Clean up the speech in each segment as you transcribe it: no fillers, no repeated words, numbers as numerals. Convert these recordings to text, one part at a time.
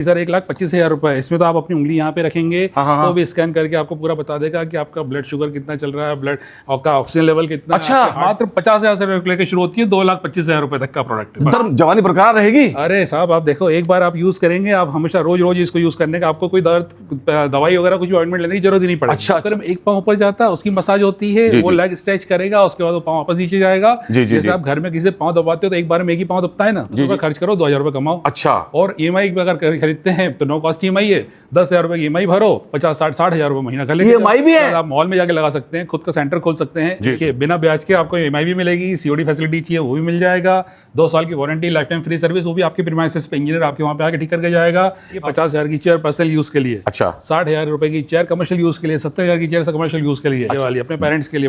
Sir 1,25,000 रुपए। इसमें तो आप अपनी उंगली यहाँ पे रखेंगे तो भी स्कैन करके आपको पूरा बता देगा कि आपका ब्लड शुगर कितना चल रहा है, ब्लड आपका ऑक्सीजन लेवल कितना। अच्छा, मात्र 50,000 से लेकर शुरू होती है 2,25,000 रुपए तक का प्रोडक्ट है। सर जवानी बरकरार रहेगी। अरे साहब आप देखो, एक बार आप यूज करेंगे, आप हमेशा रोज रोज इसको यूज करने का आपको कोई दवाई वगैरह कुछ भी ऑइंटमेंट लेने की जरूरत ही नहीं पड़ेगी। अच्छा, अगर एक पाँव ऊपर जाता है उसकी मसाज होती है, वो लेग स्ट्रेच करेगा, उसके बाद वो पाँव वापस नीचे जाएगा। जैसे आप घर में किसी पाँव दबाते हो तो एक बार में एक ही पाँव दबता है ना, तो खर्च करो 2,000 रुपए कमाओ। अच्छा, और EMI अगर खरीदते हैं तो नो कॉस्ट EMI है, 10,000 रुपए की EMI भरो, 50-60-60,000 रुपए महीना कर लेंगे। EMI भी है, आप मॉल में जाके लगा सकते हैं, खुद का सेंटर खोल सकते हैं। देखिए बिना ब्याज के आपको EMI भी मिलेगी, COD फैसिलिटी चाहिए वो भी मिल जाएगा, 2 साल की warranty, life time free service, वो भी आपके प्रीमाइसेस पे इंजीनियर आपके वहाँ पे आके ठीक करके जाएगा। ये 50,000 की चेयर पर्सनल यूज के लिए, अच्छा 60,000 रुपए की चेयर कमर्शियल यूज के लिए, 70,000 की चेयर कमर्शियल यूज के लिए, ये वाली अपने पेरेंट्स के लिए,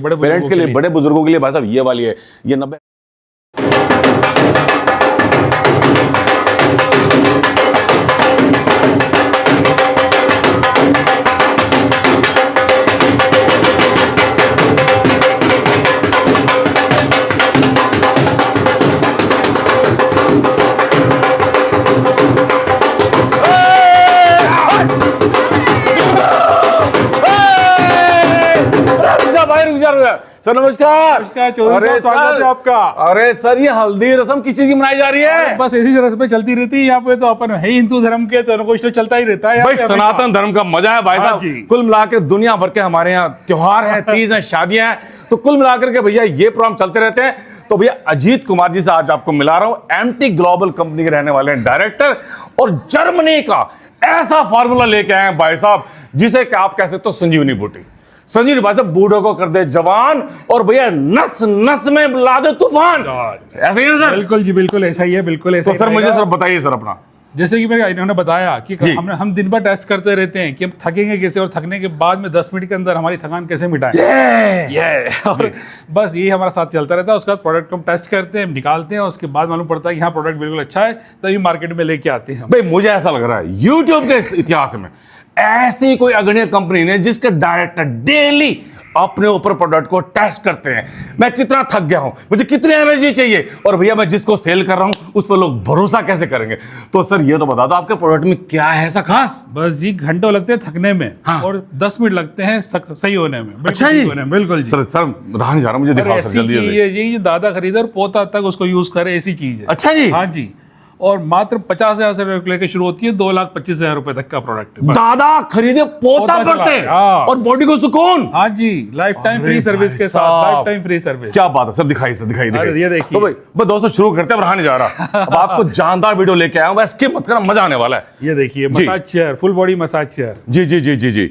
बड़े बुजुर्गों के लिए भाई साहब ये वाली है, ये 90। सर नमस्कार। अरे स्वागत है आपका। अरे सर ये हल्दी रस्म किस चीज की मनाई जा रही है? बस ऐसी रस्में चलती रहती है यहाँ पे, तो अपन है हिंदू धर्म के, तो कुछ तो चलता ही रहता है भाई, सनातन धर्म का मजा है भाई साहब। कुल मिलाकर दुनिया भर के हमारे यहाँ त्योहार है, तीज है, शादियां हैं, तो कुल मिलाकर के भैया ये प्रोग्राम चलते रहते हैं। तो भैया अजीत कुमार जी से आज आपको मिला रहा हूं, एमटी ग्लोबल कंपनी के रहने वाले हैं डायरेक्टर, और जर्मनी का ऐसा फार्मूला लेके आए हैं भाई साहब जिसे आप कह सकते हो संजीवनी बूटी। संजीवनी भाई साहब बूढ़ों को कर दे जवान, और भैया नस नस में ला दे तूफान। ऐसा ही है सर? बिल्कुल जी, बिल्कुल ऐसा ही है, बिल्कुल ऐसा। तो सर मुझे सर बताइए सर अपना। जैसे कि इन्होंने बताया कि हम दिन भर टेस्ट करते रहते हैं कि हम थकेंगे कैसे, और थकने के बाद में 10 मिनट के अंदर हमारी थकान कैसे मिटाएं। और बस यही हमारा साथ चलता रहता है। उसके बाद प्रोडक्ट को हम टेस्ट करते हैं, निकालते हैं, उसके बाद मालूम पड़ता है कि हाँ प्रोडक्ट बिल्कुल अच्छा है, तभी मार्केट में लेके आते हैं। भाई मुझे ऐसा लग रहा है यूट्यूब के इतिहास में ऐसी कोई अग्रणी कंपनी ने जिसके डायरेक्टर डेली अपने ऊपर प्रोडक्ट को टेस्ट करते हैं। मैं कितना थक गया हूं, मुझे कितनी एनर्जी चाहिए, और भैया मैं जिसको सेल कर रहा हूं उस पर लोग भरोसा कैसे करेंगे? तो सर ये तो बता दो आपके प्रोडक्ट में क्या है ऐसा खास? बस जी घंटों लगते हैं थकने में, और 10 मिनट लगते हैं सही होने में। अच्छा जी, बिल्कुल जी। सर रहा नहीं जा रहा, मुझे दिखाओ सर जल्दी। ये दादा खरीदे और पोता तक उसको यूज करे, ऐसी चीज है। अच्छा जी, हाँ जी। और मात्र 50,000 से लेकर शुरू होती है 2,25,000 रुपए तक का प्रोडक्ट है। दादा खरीदे पोता करते और बॉडी को सुकून। हाँ जी, लाइफ टाइम फ्री सर्विस के साथ, लाइफ टाइम फ्री सर्विस। क्या बात है सर, दिखाई सर, दिखाई ये देखिए। तो भाई बस दोस्तों शुरू करते हैं, रहा नहीं जा रहा। अब आपको जानदार वीडियो लेके आया हूं, बस स्किप मत करना, मजा आने वाला है। ये देखिए massage chair, full body massage chair. जी जी जी जी जी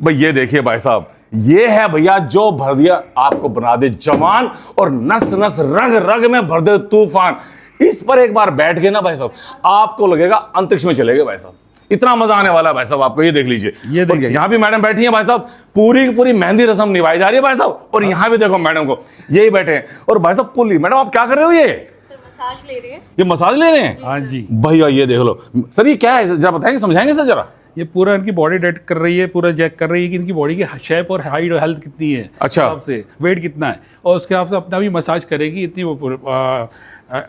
भाई ये देखिए भाई साहब, ये है भैया जो भर दिया आपको बना दे जवान, और नस नस रग रग में भर दे तूफान। इस पर एक बार बैठ गए ना भाई साहब, आपको लगेगा अंतरिक्ष में चले गए भाई साहब, इतना मजा आने वाला है भाई साहब आपको। ये देख लीजिए, ये देखिए यहाँ भी मैडम बैठी हैं भाई साहब, पूरी की पूरी मेहंदी रस्म निभाई जा रही है भाई साहब। और यहाँ भी देखो मैडम को, यही बैठे हैं, और भाई साहब पुली मैडम आप क्या कर रहे हो? ये मसाज ले रही है। ये मसाज ले रहे हैं? हाँ जी भैया ये देख लो सर, ये क्या है जरा बताएंगे, समझाएंगे सर जरा? ये पूरा इनकी बॉडी डेट कर रही है, पूरा चेक कर रही है कि इनकी बॉडी की शेप और हाइट और हेल्थ कितनी है, अच्छा आपसे वेट कितना है, और उसके हिसाब से अपना भी मसाज करेगी। इतनी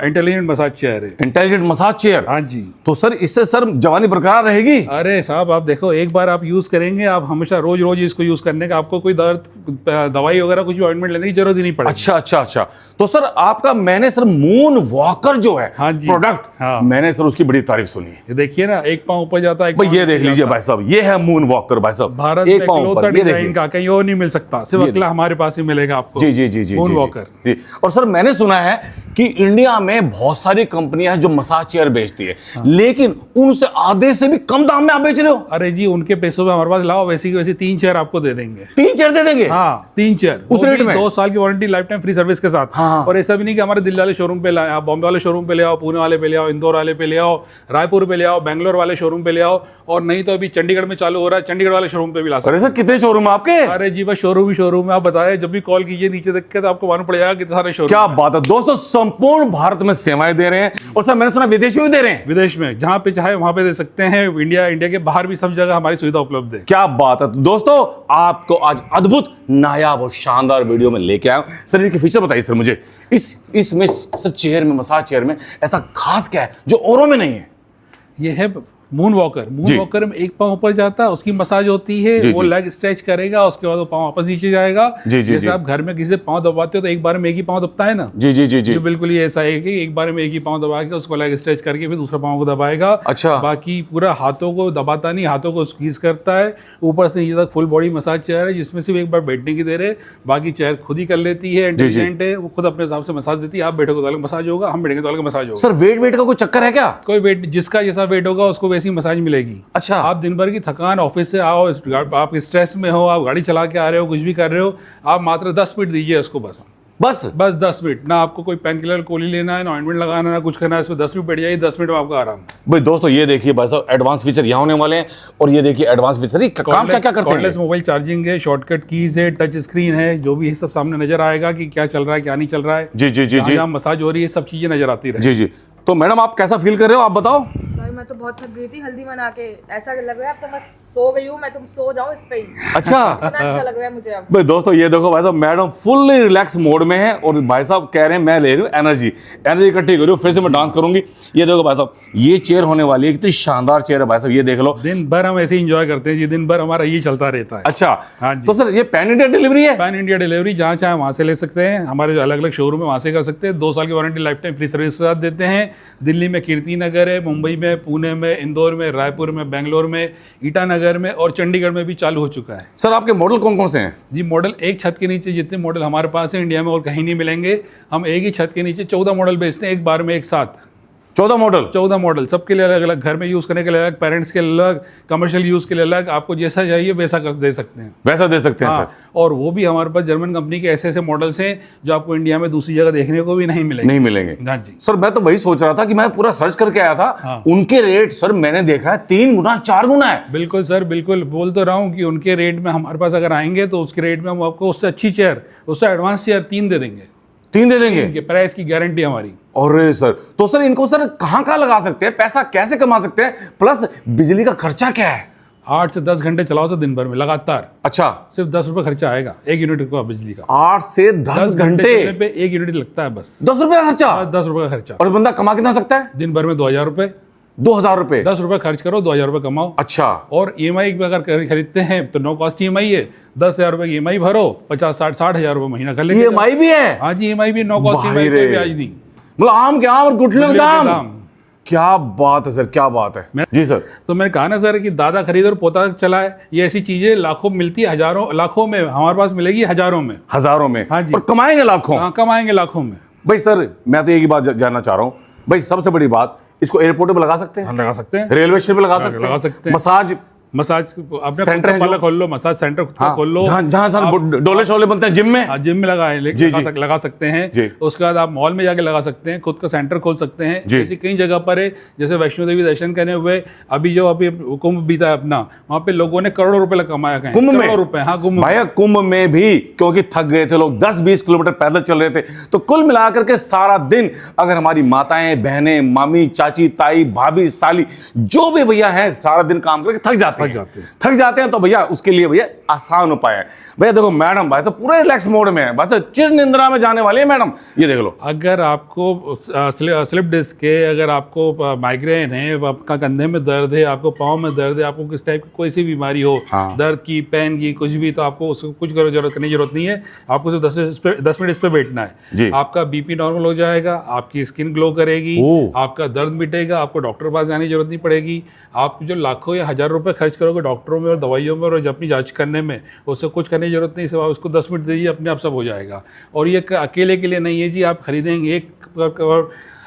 इंटेलिजेंट मसाज चेयर है। Intelligent massage chair? हाँ जी। तो सर इससे सर जवानी बरकरार रहेगी? अरे साहब आप देखो, एक बार आप यूज करेंगे, आप हमेशा रोज रोज इसको यूज करने का आपको कोई दवाई वगैरह कुछ भी ऑइंटमेंट लेने की जरूरत ही नहीं पड़ेगी। अच्छा अच्छा अच्छा। तो सर आपका मैंने सर मून वॉकर जो है प्रोडक्ट, मैंने सर उसकी बड़ी तारीफ सुनी है। ये देखिए ना, एक पाँव ऊपर जाता है। ये देख लीजिए भाई साहब, ये है मून वॉकर भाई साहब, भारत में इकलौता डिजाइन का, कहीं और नहीं मिल सकता, सिर्फ अकेला हमारे पास ही मिलेगा आपको। जी जी जी जी, मून वॉकर। और सर मैंने सुना है कि इंडिया में बहुत सारी कंपनियां हैं जो मसाज चेयर बेचती है, लेकिन उनसे आधे से भी कम दाम में आप बेच रहे हो। अरे जी, उनके पैसों में हमारे पास लाओ, वैसी की वैसी 3 चेयर आपको दे देंगे। 3 चेयर दे देंगे? हाँ 3 चेयर उस रेट में, 2 साल की warranty, life time free service के साथ। हाँ। और ऐसा भी नहीं कि हमारे दिल्ली वाले शोरूम पे लाए, आप बॉम्बे वाले शोरूम पे ले आओ, पुणे वाले पे ले आओ, इंदौर वाले पे ले आओ, रायपुर पे ले आओ, बैंगलोर वाले शोरूम पे ले आओ, और नहीं तो अभी चंडीगढ़ में चालू हो रहा है, चंडीगढ़ वाले शोरूम पे भी ला सकते। सर कितने शोरूम है आपके? अरे जी बस शोरूम ही शोरूम है। आप बताए, जब भी कॉल कीजिए नीचे देख के तो आपको मालूम पड़ जाएगा कितने सारे शोरूम। क्या बात है दोस्तों, संपूर्ण भारत में सेवाएं दे रहे हैं, और सर मैंने सुना विदेश में भी दे रहे हैं। विदेश में जहां पे चाहे वहां पे दे सकते हैं, इंडिया के बाहर भी सब जगह हमारी सुविधा उपलब्ध है। क्या बात है दोस्तों, आपको आज अद्भुत नायाब और शानदार वीडियो में लेके आया हूं। सर इसके फीचर बताइए सर मुझे, इसमें सर चेयर में, मसाज चेयर में ऐसा खास क्या है जो औरों में नहीं है? ये है मून वॉकर में एक पाँव ऊपर जाता है, उसकी मसाज होती है, वो लेग स्ट्रेच करेगा, उसके बाद वो पाँव वापस नीचे जाएगा। जैसे आप घर में किसी से पाँव दबाते हो तो एक बार में एक ही पाँव दबता है ना, जी बिल्कुल ही ऐसा है कि एक बार में एक ही पाँव दबा के उसको लेग स्ट्रेच करके फिर दूसरा पाँव को दबाएगा। अच्छा। बाकी पूरा हाथों को दबाता नहीं, हाथों को स्क्वीज करता है ऊपर से नीचे तक, फुल बॉडी मसाज चेयर है जिसमें सिर्फ एक बार बैठने की देर है, बाकी चेयर खुद ही कर लेती है, इंटेलिजेंट है, वो खुद अपने हिसाब से मसाज देती है। आप बैठो तो अलग मसाज होगा, हम बैठेंगे तो अलग मसाज होगा। सर वेट का कोई चक्कर है क्या? कोई वेट, जिसका जैसा वेट होगा उसको वैसी मसाज मिलेगी। अच्छा। आप दिन भर की थकान, ऑफिस से आओ, आप स्ट्रेस में हो, आप गाड़ी चला के आ रहे हो, कुछ भी कर रहे हो, आप मात्र 10 मिनट दीजिए उसको, बस 10 मिनट। ना आपको कोई पेन किलर गोली लेना है, ना ऑइंटमेंट लगाना, ना कुछ करना है, इसमें 10 मिनट बैठ जाइए, 10 मिनट में आपका आराम। भाई दोस्तों ये देखिए भाई साहब एडवांस फीचर यहाँ होने वाले हैं, और ये देखिए एडवांस फीचर काम क्या क्या करते हैं। कॉर्डलेस मोबाइल चार्जिंग है, शॉर्टकट कीज है, टच स्क्रीन है, जो भी है सब सामने नजर आएगा कि क्या चल रहा है क्या नहीं चल रहा है। जी मसाज हो रही है, सब चीजें नजर आती रहे। जी। तो मैडम आप कैसा फील कर रहे हो, आप बताओ। सर मैं तो बहुत थक गई थी हल्दी मना के, ऐसा लग रहा है अब तो मैं सो गई हूँ, मैं तुम सो जाऊँ इस पे ही। अच्छा। इतना अच्छा लग रहा है मुझे अब। भाई दोस्तों ये देखो भाई साहब मैडम फुल्ली रिलैक्स मोड में है, और भाई साहब कह रहे हैं मैं ले रही हूँ एनर्जी इकट्ठी कर रही हूँ, फिर से मैं डांस करूंगी। ये देखो भाई साहब ये चेयर होने वाली है, कितनी शानदार चेयर है भाई साहब, ये देख लो। दिन भर हम ऐसे एंजॉय करते हैं जी, दिन भर हमारा ये चलता रहता है। अच्छा। हाँ जी। तो सर ये पैन इंडिया डिलीवरी है? पैन इंडिया डिलीवरी, जहाँ चाहे वहाँ से ले सकते हैं, हमारे जो अलग अलग शोरूम है वहाँ से कर सकते हैं। 2 साल की warranty, life time free service के साथ देते हैं। दिल्ली में कीर्ति नगर है, मुंबई में, पुणे में, इंदौर में, रायपुर में, बेंगलोर में, ईटानगर में और चंडीगढ़ में भी चालू हो चुका है। सर आपके मॉडल कौन कौन से हैं? जी मॉडल एक छत के नीचे जितने मॉडल हमारे पास है इंडिया में और कहीं नहीं मिलेंगे। हम एक ही छत के नीचे 14 मॉडल बेचते हैं एक बार में, एक साथ 14 मॉडल सबके लिए अलग अलग, घर में यूज़ करने के लिए अलग, पेरेंट्स के लिए अलग, कमर्शियल यूज़ के लिए अलग, आपको जैसा चाहिए वैसा दे सकते हैं। वैसा दे सकते हैं हाँ, सर। और वो भी हमारे पास जर्मन कंपनी के ऐसे ऐसे मॉडल्स हैं जो आपको इंडिया में दूसरी जगह देखने को भी नहीं मिलेंगे। हाँ जी सर, मैं तो वही सोच रहा था कि मैं पूरा सर्च करके आया था। हाँ। उनके रेट सर मैंने देखा है 3 गुना 4 गुना है। बिल्कुल सर, बिल्कुल बोल तो रहा हूँ कि उनके रेट में हमारे पास अगर आएंगे तो उसके रेट में हम आपको उससे अच्छी चेयर, उससे एडवांस चेयर 3 दे देंगे। 3 दे देंगे? प्राइस की गारंटी हमारी। अरे सर, तो सर इनको सर कहाँ लगा सकते हैं, पैसा कैसे कमा सकते हैं, प्लस बिजली का खर्चा क्या है? 8 से 10 घंटे चलाओ तो दिन भर में लगातार। अच्छा। सिर्फ 10 रुपए खर्चा आएगा 1 यूनिट का बिजली का। 8 से 10 घंटे पे 1 यूनिट लगता है बस। 10 रुपए का खर्चा? 10 रुपए का खर्चा। और बंदा कमा कितना सकता है? दिन भर में 2000 रुपए। 2000 रुपए? 10 रुपए खर्च करो, 2000 रुपए कमाओ। अच्छा। और EMI पे अगर खरीदते हैं तो नो कॉस्ट EMI है, 10,000 रुपए की EMI भरो, 50-60 हजार रुपए महीना कर लेंगे। EMI भी है? हाँ जी, EMI भी, नो कॉस्ट EMI, कोई ब्याज नहीं। मतलब आम के आम और गुठलियों के दाम। दाम। क्या बात है सर, क्या बात है। जी सर। तो मैंने कहा ना सर कि दादा खरीद और पोता चलाए, ये ऐसी चीजें लाखों मिलती है, हजारों लाखों में हमारे पास मिलेगी, हजारों में। हाँ जी। और कमाएंगे लाखों। हाँ, कमाएंगे लाखों में। भाई सर मैं तो एक ही बात जानना चाह रहा हूँ भाई, सबसे बड़ी बात, इसको एयरपोर्ट पे लगा सकते हैं? लगा सकते हैं। रेलवे स्टेशन पे लगा सकते हैं। मसाज अपने सेंटर पाला खोल लो, मसाज सेंटर खुद का खोल लो, जहाँ सर डोले शोले बनते हैं जिम में। जिम में लगा सकते हैं। उसके बाद आप मॉल में जाके लगा सकते हैं, खुद का सेंटर खोल सकते हैं। ऐसी कई जगह पर है, जैसे वैष्णो देवी दर्शन करने हुए, अभी कुंभ बीता है अपना, वहाँ पे लोगों ने करोड़ों रुपए कमाया है। कुंभ में? करोड़ों रुपए। हाँ, कुंभ में भी क्योंकि थक गए थे लोग, 10-20 किलोमीटर पैदल चल रहे थे, तो कुल मिलाकर के सारा दिन अगर हमारी माताएं, बहनें, मामी, चाची, ताई, भाभी, साली, जो भी भैया है, सारा दिन काम करके थक जाते हैं, तो भैया उसके लिए भैया आसान उपाय है। भैया देखो मैडम भाई साहब पूरे रिलैक्स मोड में है, बस चिर निंद्रा में जाने वाली है मैडम। ये देख लो, अगर आपको स्लिप डिस्क है, अगर आपको माइग्रेन है, आपका कंधे में दर्द है, आपको पाँव में दर्द है, आपको किस टाइप की कोई सी बीमारी हो, दर्द की, पेन की, कुछ भी, तो आपको उसको कुछ करने की जरूरत नहीं है। आपको सिर्फ 10 मिनट इस पे बैठना है। आपका BP नॉर्मल हो जाएगा, आपकी स्किन ग्लो करेगी, आपका दर्द मिटेगा, आपको डॉक्टर के पास जाने की जरूरत नहीं पड़ेगी। आप जो लाखों या हज़ार रुपए खर्च करोगे डॉक्टरों में और दवाइयों में और अपनी जांच करने में, उससे कुछ करने की जरूरत नहीं। सिर्फ आप उसको 10 मिनट दीजिए, अपने आप सब हो जाएगा। और ये अकेले के लिए नहीं है जी, आप खरीदेंगे एक,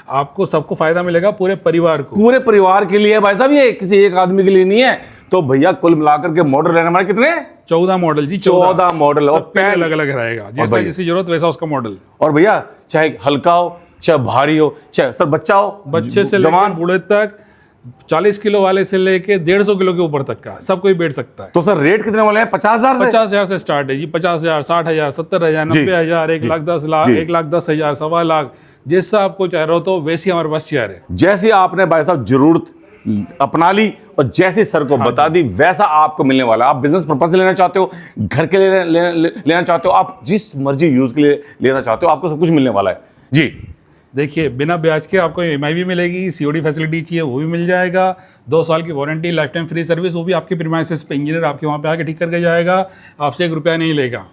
आपको सबको फायदा मिलेगा, पूरे परिवार को, पूरे परिवार के लिए भाई साहब, ये किसी एक आदमी के लिए नहीं है। तो भैया कुल मिलाकर के मॉडल रहने हमारे कितने? 14 मॉडल जी, 14 मॉडल, और अलग अलग रहेगा, जैसा जिसकी जरूरत वैसा उसका मॉडल। और भैया चाहे हल्का हो, चाहे भारी हो, चाहे सर बच्चा हो, बच्चे से लेकर बूढ़े तक, 40 किलो वाले से लेके 150 किलो के ऊपर तक का सब कोई बैठ सकता है। तो सर रेट कितने वाले हैं? 50,000 से स्टार्ट है जी। 50,000, 60,000, 70,000, 90,000, 1,10,00,000, 1,10,000, 1,15,00,000, जैसा आपको चाह रहे हो तो वैसी हमारे पास चेयर है। जैसी आपने भाई साहब जरूरत अपना ली और जैसी सर को बता दी, वैसा आपको मिलने वाला है। आप बिजनेस पर्पज से लेना चाहते हो, घर के लिए लेना चाहते हो, आप जिस मर्जी यूज के लिए लेना चाहते हो, आपको सब कुछ मिलने वाला है जी। देखिए बिना ब्याज के आपको EMI भी मिलेगी, COD फैसिलिटी चाहिए वो भी मिल जाएगा, 2 साल की warranty, life time free service, वो भी आपके प्रीमाइसेस पे इंजीनियर आपके वहाँ पे आके ठीक करके जाएगा, आपसे 1 रुपया नहीं लेगा।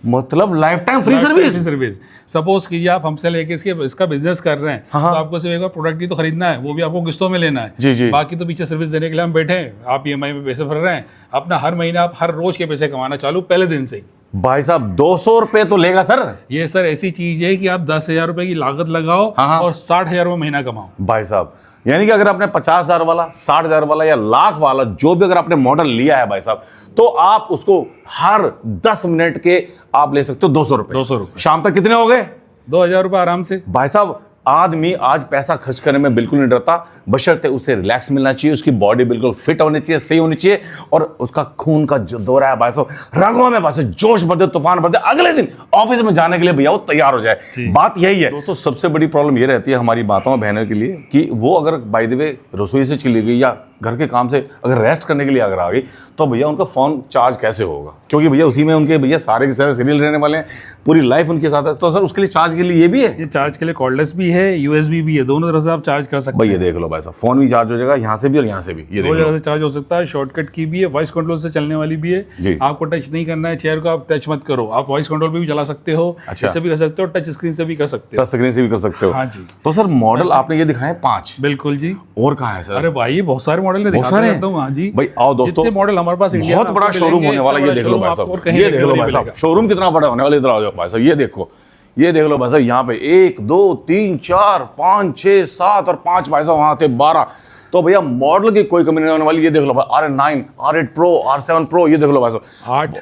मतलब life time free service. Suppose कीजिए आप हमसे लेके इसका बिजनेस कर रहे हैं, तो आपको सिर्फ एक बार प्रोडक्ट ही तो खरीदना है, वो भी आपको किस्तों में लेना है। जी। बाकी तो पीछे सर्विस देने के लिए हम बैठे हैं, आप EMI में पैसे भर रहे हैं, अपना हर महीना आप हर रोज के पैसे कमाना चालू पहले दिन से ही। भाई साहब 200 रुपए तो लेगा सर। ये सर ऐसी चीज है कि आप 10,000 रुपए की लागत लगाओ और 60,000 रुपए महीना कमाओ। भाई साहब यानी कि अगर आपने 50,000 वाला, 60,000 वाला या लाख वाला जो भी अगर आपने मॉडल लिया है भाई साहब, तो आप उसको हर 10 मिनट के आप ले सकते हो 200 रुपए। 200 रुपए शाम तक कितने हो गए? 2,000 रुपए आराम से। भाई साहब आदमी आज पैसा खर्च करने में बिल्कुल नहीं डरता, बशर्ते उसे रिलैक्स मिलना चाहिए, उसकी बॉडी बिल्कुल फिट होनी चाहिए, सही होनी चाहिए, और उसका खून का जो दौरा है भाई साहब, रगों में भाई जोश भर दे, तूफान भर दे, अगले दिन ऑफिस में जाने के लिए भैया वो तैयार हो जाए। बात यही है दोस्तों। सबसे बड़ी प्रॉब्लम ये रहती है हमारी माताओं बहनों के लिए कि वो अगर बाय द वे रसोई से चली गई या घर के काम से अगर रेस्ट करने के लिए अगर आ गई, तो भैया उनका फोन चार्ज कैसे होगा? क्योंकि भैया उसी में उनके भैया सारे के सारे सीरियल रहने वाले हैं, पूरी लाइफ उनके साथ है। तो सर उसके लिए चार्ज के लिए ये भी है? ये चार्ज के लिए कॉर्डलेस भी है, USB भी है, दोनों तरह से आप चार्ज कर सकते भाई हैं। ये देख लो भाई साहब, फोन भी चार्ज हो जाएगा यहाँ से भी और यहाँ से भी, ये दो देख जगह लो। से चार्ज हो सकता है, शॉर्टकट की भी है, वॉइस कंट्रोल से चलने वाली भी है। जी। आपको टच नहीं करना है, चेयर को आप टच मत करो, आप वॉइस कंट्रोल पे भी चला सकते हो, अच्छा। इससे भी कर सकते हो, टच स्क्रीन से भी कर सकते हो। टच स्क्रीन से भी कर सकते हो। हाँ जी। तो सर मॉडल आपने ये दिखाए 5, बिल्कुल जी। और कहाँ है सर? अरे भाई बहुत सारे मॉडल में दिखाता रहता हूँ। हाँ जी भाई आओ दोस्तों, जितने मॉडल हमारे पास इंडिया बहुत में बड़ा आपको शोरूम मिलेंगे, होने वाला, ये इतना देख लो बड़ा भाई शोरूम आपको साहब, कहीं ये देखने देख लो को भाई नहीं साहब, मिलेगा। शोरूम कितना बड़ा होने वाला, इधर आ जाओ भाई साहब, ये देखो, ये देख लो भाई साहब, यहाँ पे 1 2 3 4 5 6 7 और 5 भाई साहब वहाँ थे 12। तो भैया मॉडल की कोई कमी नहीं होने वाली। ये देख लो भाई R9, R8 Pro, R7 Pro, ये देख लो भाई साहब,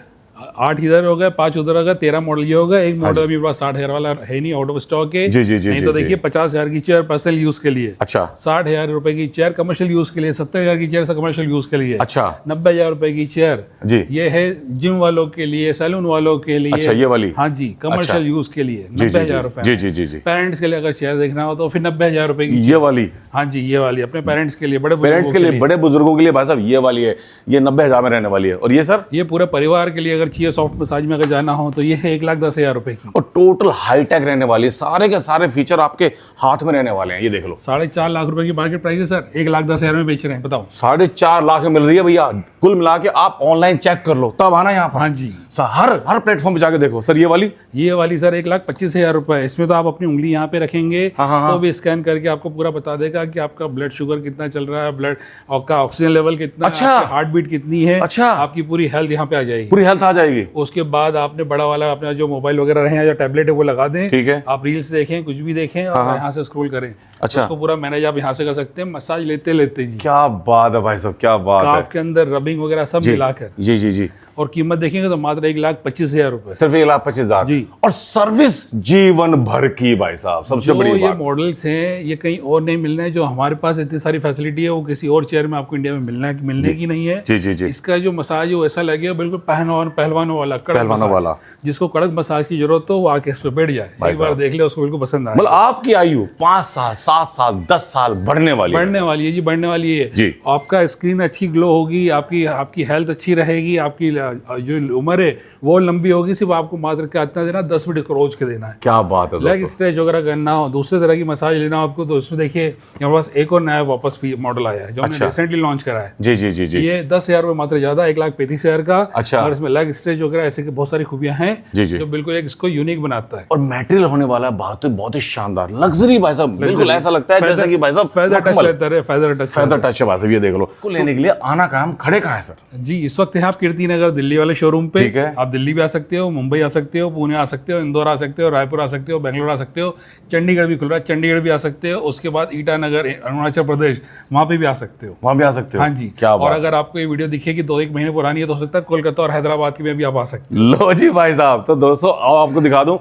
8 इधर हो गए, 5 उधर हो गए, 13 मॉडल ये होगा। एक मॉडल अभी 60,000 वाला है नहीं, आउट ऑफ स्टॉक है। जी, जी, जी, नहीं जी, तो जी। देखिए 50,000 की चेयर पर्सनल यूज के लिए, अच्छा 60,000 रुपए की चेयर कमर्शियल यूज के लिए, 70,000 की चेयर कमर्शियल यूज के लिए, अच्छा 90,000 रुपए की चेयर जी, ये है जिम वालों के लिए, सैलून वालों के लिए। अच्छा ये वाली, हाँ जी, कमर्शियल यूज के लिए 90,000 रुपए। जी जी जी जी। पेरेंट्स के लिए अगर चेयर देखना हो तो फिर 90,000 रुपए की। ये वाली, हाँ जी ये वाली अपने पेरेंट्स के लिए, बड़े पेरेंट्स के लिए, बड़े बुजुर्गों के लिए भाई साहब ये वाली है, ये 90,000 में रहने वाली है। और ये सर, ये पूरे परिवार के लिए अगर चाहिए सॉफ्ट मसाज में अगर जाना हो तो ये है 1,10,000 रुपए की, और टोटल हाईटेक रहने वाली है, सारे के सारे फीचर आपके हाथ में रहने वाले हैं। ये देख लो 4.5 लाख रुपए की मार्केट प्राइस है सर, 1,10,000 में बेच रहे हैं, बताओ। 4.5 लाख में मिल रही है भैया। कुल मिला के आप ऑनलाइन चेक कर लो, तब आना यहाँ पर। हाँ जी हर प्लेटफॉर्म पे जाके देखो। सर ये वाली सर 1,25,000 रुपए। इसमें तो आप अपनी उंगली यहाँ पे रखेंगे तो भी स्कैन करके आपको पूरा बता देगा कि आपका ब्लड शुगर कितना चल रहा है, ब्लड आपका ऑक्सीजन लेवल कितना, अच्छा। हार्ट बीट कितनी है, अच्छा। आपकी पूरी हेल्थ यहाँ पे आ जाएगी, पूरी हेल्थ आ जाएगी। उसके बाद आपने बड़ा वाला अपना जो मोबाइल वगैरह रहे हैं या टैबलेट है वो लगा दें, ठीक है। आप रील्स देखें, कुछ भी देखें और यहाँ से स्क्रॉल करें। अच्छा। उसको पूरा मैनेज आप यहाँ से कर सकते हैं, मसाज लेते लेते जी। क्या बात है भाई साहब, क्या बात है। काफ के अंदर रबिंग वगैरह सब मिलाकर। जी जी जी। और कीमत देखेंगे तो मात्र 1,25,000 रुपए, सिर्फ 1,25,000 जी। और सर्विस जीवन भर की भाई साहब, सबसे बड़ी ये बात। मॉडल्स हैं ये कहीं और नहीं मिलना है, जो हमारे पास इतनी सारी फैसिलिटी है वो किसी और चेयर में आपको इंडिया में मिलने की नहीं है। जी जी जी। इसका जो मसाज है वो ऐसा लगेगा बिल्कुल पहलवानों वाला, कड़क पहलवानों मसाज। वाला। जिसको कड़क मसाज की जरूरत हो वो आके इस पे बैठ जाए, एक बार देख ले उसको बिल्कुल पसंद आए। मतलब आपकी आयु 5 साल 7 साल 10 साल बढ़ने वाली है। बढ़ने वाली है जी, बढ़ने वाली है जी। आपका स्क्रीन अच्छी ग्लो होगी, आपकी हेल्थ अच्छी रहेगी, आपकी जो उम्र है वो लंबी होगी। सिर्फ आपको मात्र क्या इतना देना, 10 मिनट रोज के देना है। क्या बात है लेग दोस्तों। स्ट्रेच वगैरह करना हो, दूसरे तरह की मसाज लेना हो आपको, तो उसमें देखिए हमारे पास एक और नया वापस मॉडल आया है जो हमने रिसेंटली लॉन्च करा है। जी जी जी जी। ये 10,000 रुपए मात्र ज्यादा, 1,35,000 का। अच्छा। और इसमें लेग स्ट्रेच वगैरह ऐसे की बहुत सारी खूबियां हैं जी जी। जो बिल्कुल एक इसको यूनिक बनाता है। और मटेरियल होने वाला है बहुत ही शानदार, लग्जरी भाई साहब, बिल्कुल ऐसा लगता है जैसे कि भाई साहब फेदर टच रहता है, फेदर टच है भाई साहब। ये देख लो, को लेने के लिए आना का हम खड़े कहाँ है सर? जी। इस वक्त है आप कीर्ति नगर दिल्ली वाले शोरूम पे। ठीक है। आप दिल्ली भी आ सकते हो, मुंबई आ सकते हो, पुणे आ सकते हो, इंदौर आ सकते हो, रायपुर आ सकते हो, बेंगलोर आ सकते हो, चंडीगढ़ भी खुल रहा है, चंडीगढ़ भी आ सकते हो। उसके बाद ईटानगर अरुणाचल प्रदेश वहाँ पे भी आ सकते हो। वहाँ भी आ सकते हो। हाँ जी। क्या और बात। अगर आपको ये वीडियो दिखेगी 2-1 महीने पुरानी है तो हो सकता है कोलकाता और हैदराबाद की में भी आप आ सकते हैं। लो जी भाई साहब, तो दोस्तों आओ आपको दिखा दूं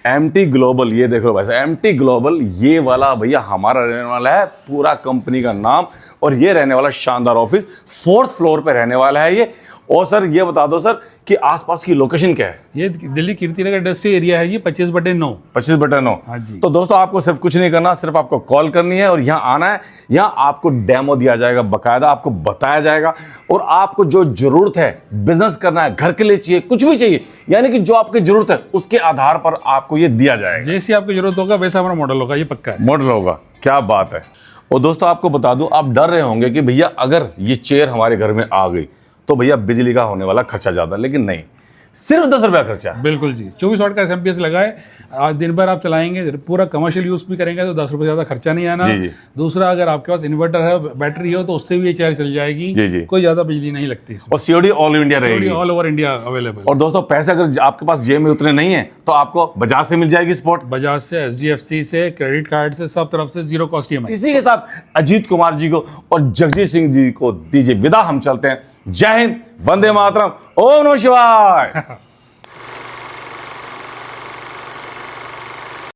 MT ग्लोबल। ये देखो भाई साहब, MT ग्लोबल ये वाला भैया हमारा रहने वाला है, पूरा कंपनी का नाम और ये रहने वाला शानदार ऑफिस 4th फ्लोर पे रहने वाला है ये। और सर ये बता दो सर कि आसपास की लोकेशन क्या है? ये दिल्ली कीर्ति नगर इंडस्ट्री एरिया है, ये 25/9। 25/9। हाँ जी। तो दोस्तों आपको सिर्फ कुछ नहीं करना, सिर्फ आपको कॉल करनी है और यहाँ आना है। यहाँ आपको डेमो दिया जाएगा, बकायदा आपको बताया जाएगा, और आपको जो जरूरत है, बिजनेस करना है, घर के लिए चाहिए, कुछ भी चाहिए, यानी कि जो आपकी जरूरत है उसके आधार पर आपको ये दिया जाएगा। जैसी आपकी जरूरत होगा वैसा हमारा मॉडल होगा, ये पक्का है। मॉडल होगा, क्या बात है। और दोस्तों आपको बता दूं, आप डर रहे होंगे कि भैया अगर ये चेयर हमारे घर में आ गई तो भैया बिजली का होने वाला खर्चा ज्यादा, लेकिन नहीं, सिर्फ 10 रुपया खर्चा है। बिल्कुल जी, 24 वाट का एसएमपीएस लगा है। आज दिन भर आप चलाएंगे, पूरा कमर्शियल यूज भी करेंगे तो 10 रुपये ज्यादा खर्चा नहीं आना। जी, जी। दूसरा, अगर आपके पास इन्वर्टर है, बैटरी हो, तो उससे भी ये चेयर चल जाएगी। जी, जी। कोई ज्यादा बिजली नहीं लगती इसमें। और सीओडी ऑल इंडिया रहेगी, ऑल ओवर इंडिया अवेलेबल। और दोस्तों पैसे अगर आपके पास जेब में उतने नहीं है तो आपको बजाज से मिल जाएगी सपोर्ट, बजाज से, एचडीएफसी से, क्रेडिट कार्ड से, सब तरफ से 0 कॉस्ट ईएमआई। इसी के साथ अजीत कुमार जी को और जगजीत सिंह जी को दीजिए विदा, हम चलते हैं। जय हिंद, वंदे मातरम, ओम नमः शिवाय।